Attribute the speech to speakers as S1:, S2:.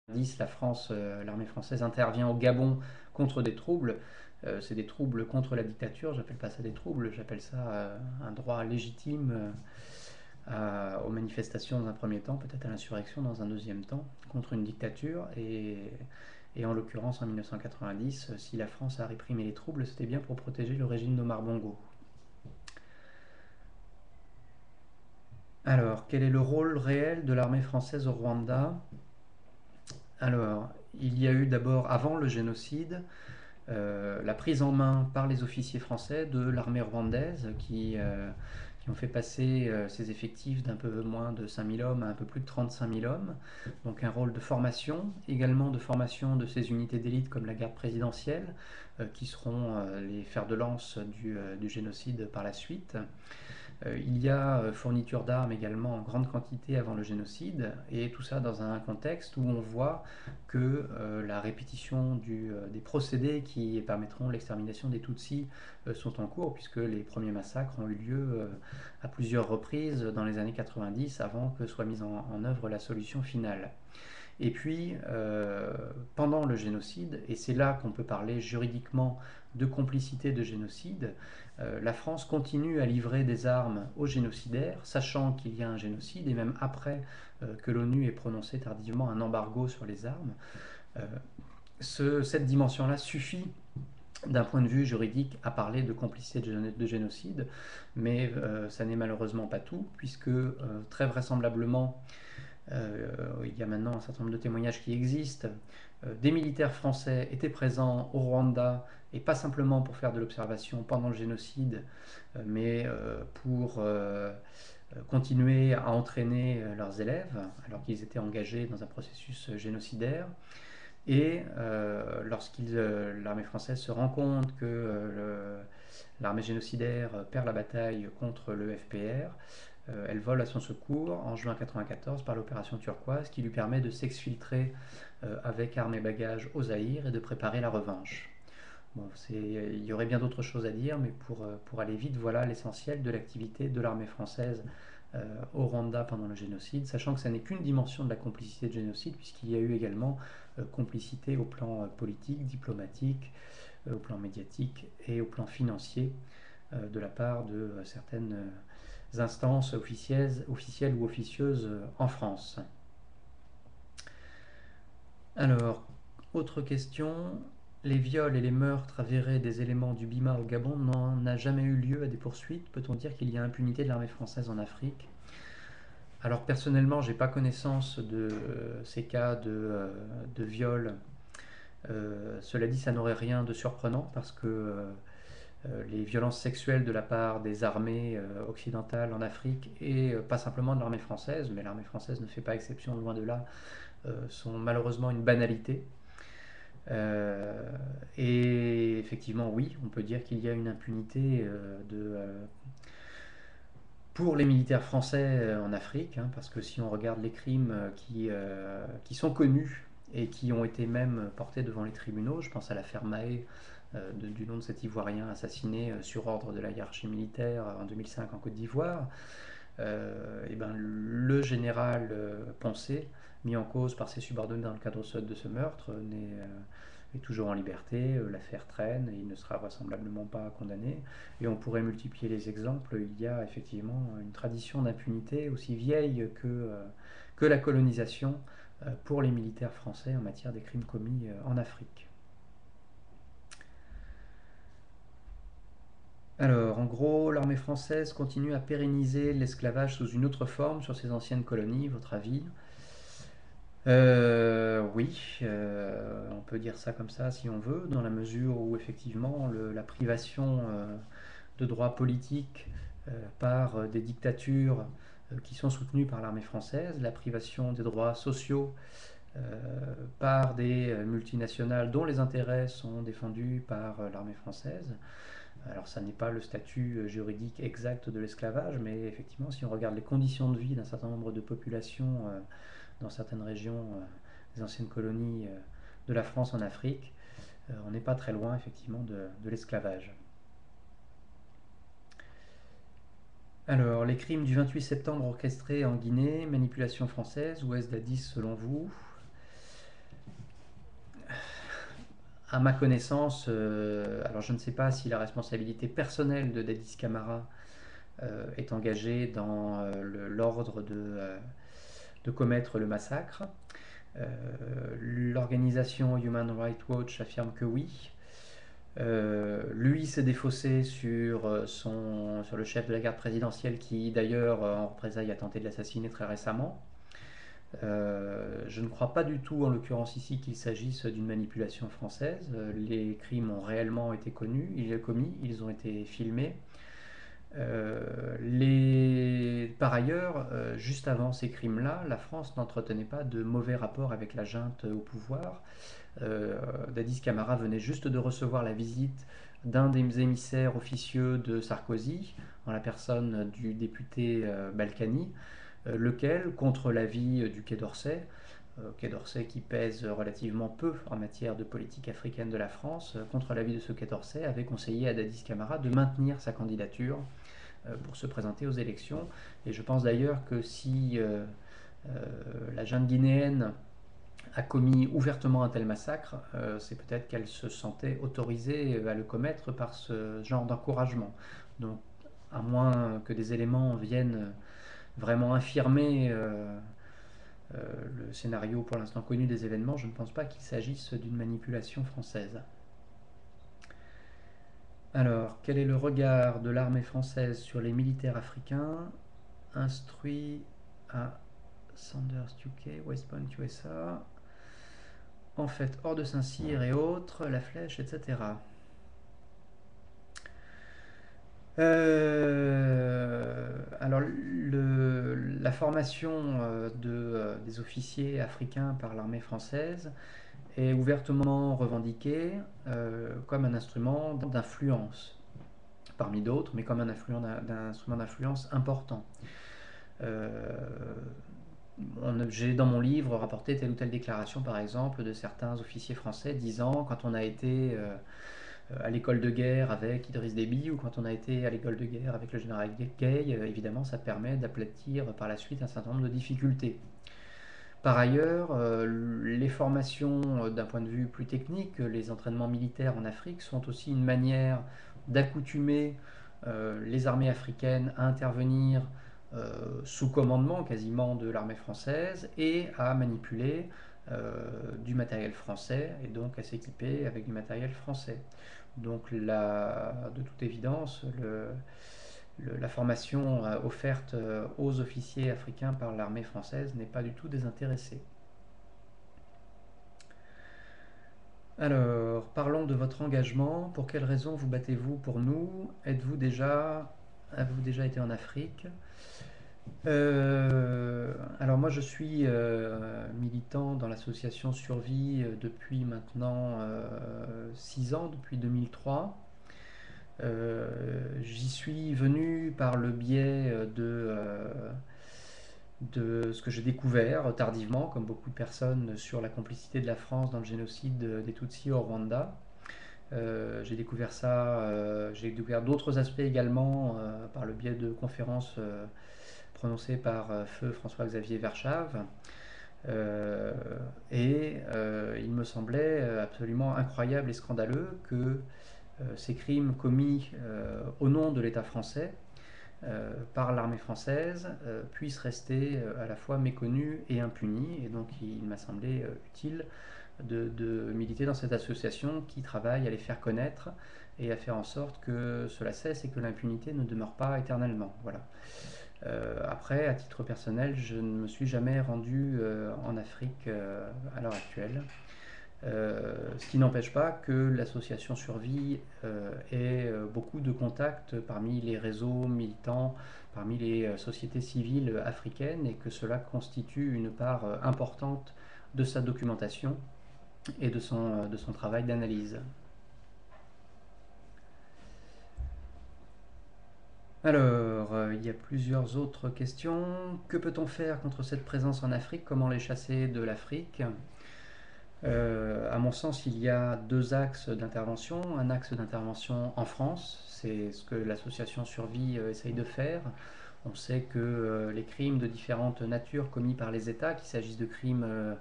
S1: L'armée française intervient au Gabon contre des troubles. C'est des troubles contre la dictature, j'appelle pas ça des troubles, j'appelle ça un droit légitime aux manifestations dans un premier temps, peut-être à l'insurrection dans un deuxième temps, contre une dictature. Et en l'occurrence, en 1990, si la France a réprimé les troubles, c'était bien pour protéger le régime d'Omar Bongo. Alors, quel est le rôle réel de l'armée française au Rwanda? Alors, il y a eu d'abord, avant le génocide, la prise en main par les officiers français de l'armée rwandaise qui ont fait passer ses effectifs d'un peu moins de 5000 hommes à un peu plus de 35 000 hommes. Donc un rôle de formation, également de formation de ces unités d'élite comme la garde présidentielle, qui seront les fers de lance du génocide par la suite. Il y a fourniture d'armes également en grande quantité avant le génocide, et tout ça dans un contexte où on voit que la répétition des procédés qui permettront l'extermination des Tutsis sont en cours, puisque les premiers massacres ont eu lieu à plusieurs reprises dans les années 90 avant que soit mise en œuvre la solution finale. Et puis, pendant le génocide, et c'est là qu'on peut parler juridiquement de complicité de génocide, la France continue à livrer des armes aux génocidaires, sachant qu'il y a un génocide, et même après que l'ONU ait prononcé tardivement un embargo sur les armes. Cette dimension-là suffit d'un point de vue juridique à parler de complicité de génocide, mais ça n'est malheureusement pas tout, puisque très vraisemblablement, il y a maintenant un certain nombre de témoignages qui existent. Des militaires français étaient présents au Rwanda, et pas simplement pour faire de l'observation pendant le génocide, mais pour continuer à entraîner leurs élèves, alors qu'ils étaient engagés dans un processus génocidaire. Et l'armée française se rend compte que l'armée génocidaire perd la bataille contre le FPR, elle vole à son secours en juin 1994 par l'opération Turquoise, qui lui permet de s'exfiltrer avec armes et bagages au Zaïre et de préparer la revanche. Bon, il y aurait bien d'autres choses à dire, mais pour aller vite, voilà l'essentiel de l'activité de l'armée française au Rwanda pendant le génocide, sachant que ça n'est qu'une dimension de la complicité de génocide, puisqu'il y a eu également complicité au plan politique, diplomatique, au plan médiatique et au plan financier de la part de certaines instances officielles ou officieuses en France. Alors, autre question. Les viols et les meurtres avérés des éléments du BIMA au Gabon n'en a jamais eu lieu à des poursuites. Peut-on dire qu'il y a impunité de l'armée française en Afrique? Alors personnellement, j'ai pas connaissance de ces cas de viol. Cela dit, ça n'aurait rien de surprenant parce que les violences sexuelles de la part des armées occidentales en Afrique, et pas simplement de l'armée française, mais l'armée française ne fait pas exception, loin de là, sont malheureusement une banalité. Et effectivement, oui, on peut dire qu'il y a une impunité pour les militaires français en Afrique, hein, parce que si on regarde les crimes qui sont connus et qui ont été même portés devant les tribunaux, je pense à l'affaire Mahé, du nom de cet Ivoirien assassiné sur ordre de la hiérarchie militaire en 2005 en Côte d'Ivoire, et ben, le général Poncet, mis en cause par ses subordonnés dans le cadre de ce meurtre, est toujours en liberté, l'affaire traîne et il ne sera vraisemblablement pas condamné. Et on pourrait multiplier les exemples, il y a effectivement une tradition d'impunité aussi vieille que la colonisation pour les militaires français en matière des crimes commis en Afrique. Alors, en gros, l'armée française continue à pérenniser l'esclavage sous une autre forme sur ses anciennes colonies, votre avis? Oui, on peut dire ça comme ça si on veut, dans la mesure où effectivement la privation de droits politiques par des dictatures qui sont soutenues par l'armée française, la privation des droits sociaux euh, par des multinationales dont les intérêts sont défendus par l'armée française. Alors ça n'est pas le statut juridique exact de l'esclavage, mais effectivement si on regarde les conditions de vie d'un certain nombre de populations dans certaines régions des anciennes colonies de la France en Afrique, on n'est pas très loin effectivement de l'esclavage. Alors, les crimes du 28 septembre orchestrés en Guinée, manipulation française, ou est-ce la 10 selon vous? À ma connaissance, alors je ne sais pas si la responsabilité personnelle de Dadis Camara est engagée dans l'ordre de commettre le massacre. Euh, L'organisation Human Rights Watch affirme que oui. Lui s'est défaussé sur le chef de la garde présidentielle qui d'ailleurs en représailles a tenté de l'assassiner très récemment. Je ne crois pas du tout en l'occurrence ici qu'il s'agisse d'une manipulation française. Les crimes ont réellement été commis, ils ont été filmés. Par ailleurs, juste avant ces crimes-là, la France n'entretenait pas de mauvais rapports avec la junte au pouvoir. Dadis Camara venait juste de recevoir la visite d'un des émissaires officieux de Sarkozy, en la personne du député Balkany, lequel, contre l'avis du Quai d'Orsay qui pèse relativement peu en matière de politique africaine de la France, contre l'avis de ce Quai d'Orsay, avait conseillé à Dadis Camara de maintenir sa candidature pour se présenter aux élections. Et je pense d'ailleurs que si la junte guinéenne a commis ouvertement un tel massacre, c'est peut-être qu'elle se sentait autorisée à le commettre par ce genre d'encouragement. Donc, à moins que des éléments viennent vraiment infirmer le scénario pour l'instant connu des événements, je ne pense pas qu'il s'agisse d'une manipulation française. Alors, quel est le regard de l'armée française sur les militaires africains instruits à Sandhurst, UK, West Point, USA, en fait hors de Saint-Cyr et autres, la Flèche, etc. Alors, la formation des officiers africains par l'armée française est ouvertement revendiquée comme un instrument d'influence, parmi d'autres, mais comme un instrument d'influence important. J'ai dans mon livre rapporté telle ou telle déclaration, par exemple, de certains officiers français disant quand on a été à l'école de guerre avec Idriss Déby ou quand on a été à l'école de guerre avec le général Gay, évidemment, ça permet d'aplatir par la suite un certain nombre de difficultés. Par ailleurs, les formations d'un point de vue plus technique, les entraînements militaires en Afrique sont aussi une manière d'accoutumer les armées africaines à intervenir sous commandement quasiment de l'armée française et à manipuler du matériel français et donc à s'équiper avec du matériel français. Donc de toute évidence, la formation offerte aux officiers africains par l'armée française n'est pas du tout désintéressée. Alors, parlons de votre engagement. Pour quelles raisons vous battez-vous pour nous? Avez-vous déjà été en Afrique? Alors moi je suis militant dans l'association Survie depuis maintenant 6 ans, depuis 2003. J'y suis venu par le biais de ce que j'ai découvert tardivement, comme beaucoup de personnes, sur la complicité de la France dans le génocide des Tutsis au Rwanda. J'ai découvert ça, j'ai découvert d'autres aspects également par le biais de conférences prononcées par feu François-Xavier Verschave. Il me semblait absolument incroyable et scandaleux que ces crimes commis au nom de l'État français par l'armée française puissent rester à la fois méconnus et impunis. Et donc il m'a semblé utile de militer dans cette association qui travaille à les faire connaître et à faire en sorte que cela cesse et que l'impunité ne demeure pas éternellement. Voilà. Après, à titre personnel, je ne me suis jamais rendu en Afrique à l'heure actuelle. Ce qui n'empêche pas que l'association Survie ait beaucoup de contacts parmi les réseaux militants, parmi les sociétés civiles africaines et que cela constitue une part importante de sa documentation et de son travail d'analyse. Alors, il y a plusieurs autres questions. Que peut-on faire contre cette présence en Afrique? Comment les chasser de l'Afrique? À mon sens, il y a deux axes d'intervention. Un axe d'intervention en France, c'est ce que l'association Survie essaye de faire. On sait que les crimes de différentes natures commis par les États, qu'il s'agisse de crimes